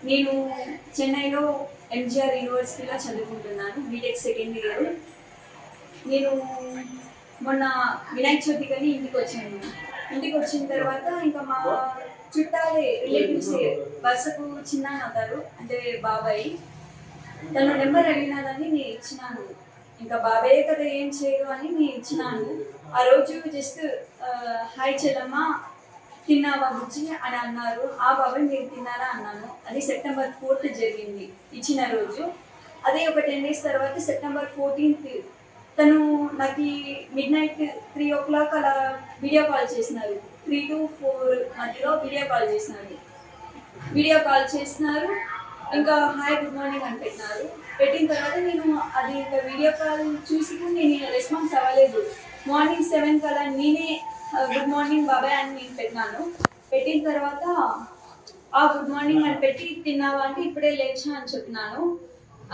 నేను చెన్నైలో ఎంజీఆర్ యూనివర్సిటీలో చదువుకుంటున్నాను, బీటెక్ సెకండ్ ఇయర్. నేను మొన్న వినాయక చవితి కానీ ఇంటికి వచ్చాను. ఇంటికి వచ్చిన తర్వాత ఇంకా మా చుట్టాలే, రిలేటివ్స్ వరుసకు చిన్న అవుతారు, అంటే బాబాయ్. తన నెంబర్ అడిగినాదని నేను ఇచ్చినాను. ఇంకా బాబాయ్ కదా ఏం చేయరు అని నేను ఇచ్చినాను. ఆ రోజు జస్ట్ హాయ్ చెల్లమ్మ తిన్నావా బుజ్జి అని అన్నారు. ఆ బాబాయ్ మీరు తిన్నారా అన్నాను. అది September 4th జరిగింది ఇచ్చిన రోజు. అదే ఒక 10 days తర్వాత September 14th తను నాకు midnight 3 o'clock అలా వీడియో కాల్ చేసినారు. 3 to 4 మధ్యలో వీడియో కాల్ చేసినారు. ఇంకా హాయ్ గుడ్ మార్నింగ్ అని పెట్టినారు. పెట్టిన తర్వాత నేను అది ఇంకా వీడియో కాల్ చూసి నేను రెస్పాన్స్ అవ్వలేదు. మార్నింగ్ 7 కల్లా నేనే గుడ్ మార్నింగ్ బాబాయ్ అని నేను పెట్టినాను. పెట్టిన తర్వాత ఆ గుడ్ మార్నింగ్ అని పెట్టి తిన్నావా అంటే ఇప్పుడే లేచా అని చెప్పినాను.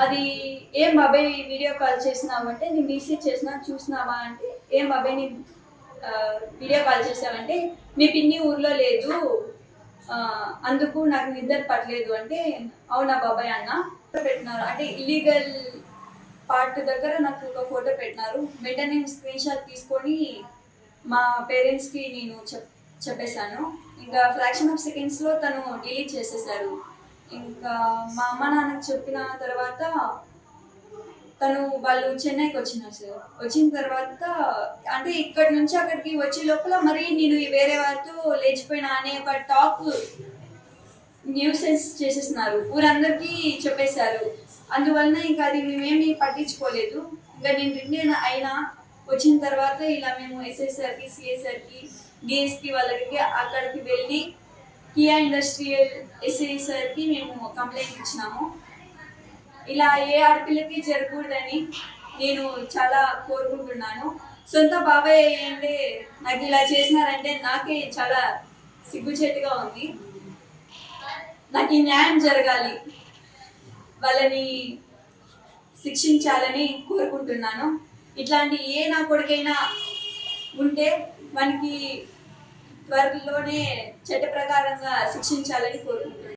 అది ఏం బాబాయ్ వీడియో కాల్ చేసినావు అంటే నేను మెసేజ్ చేసినా చూసినావా అంటే ఏం బాబాయ్ నేను వీడియో కాల్ చేసావంటే మీ పిన్ని ఊర్లో లేదు, అందుకు నాకు నిద్ర పట్టలేదు అంటే అవునా బాబాయ్ అన్న పెట్టినారు. అంటే ఇల్లీగల్ పార్ట్ దగ్గర నాకు ఒక ఫోటో పెట్టినారు. వెంటనే స్క్రీన్ షాట్ తీసుకొని మా పేరెంట్స్కి నేను చెప్పేశాను. ఇంకా ఫ్రాక్షన్ ఆఫ్ సెకండ్స్లో తను డిలీట్ చేసేసారు. ఇంకా మా అమ్మ నాన్నకి చెప్పిన తర్వాత వాళ్ళు చెన్నైకి వచ్చినారు సార్. వచ్చిన తర్వాత అంటే ఇక్కడి నుంచి అక్కడికి వచ్చే లోపల మరి నేను వేరే వారితో లేచిపోయినా అనే ఒక టాక్ న్యూసెన్స్ చేసేస్తున్నారు, ఊరందరికీ చెప్పేశారు. అందువలన ఇంకా అది మేమేమి పట్టించుకోలేదు. ఇంకా నేను రిటర్న్ అయినా వచ్చిన తర్వాత ఇలా మేము ఎస్ఐసార్కి, సిఎస్ఆర్కి, డిఎస్పీ వాళ్ళకి అక్కడికి వెళ్ళి కియా ఇండస్ట్రియల్ ఎస్ఐ సార్కి మేము కంప్లైంట్ ఇచ్చినాము. ఇలా ఏ ఆడపిల్లకి జరగకూడదని నేను చాలా కోరుకుంటున్నాను. సొంత బాబాయ్ అంటే నాకు ఇలా చేసినారంటే నాకే చాలా సిగ్గుచేటుగా ఉంది. నాకు ఈ న్యాయం జరగాలి, వాళ్ళని శిక్షించాలని కోరుకుంటున్నాను. ఇట్లాంటి ఏ నా కొడుకైనా ఉంటే మనకి త్వరలోనే చట్ట ప్రకారంగా శిక్షించాలని కోరుకుంటున్నాను.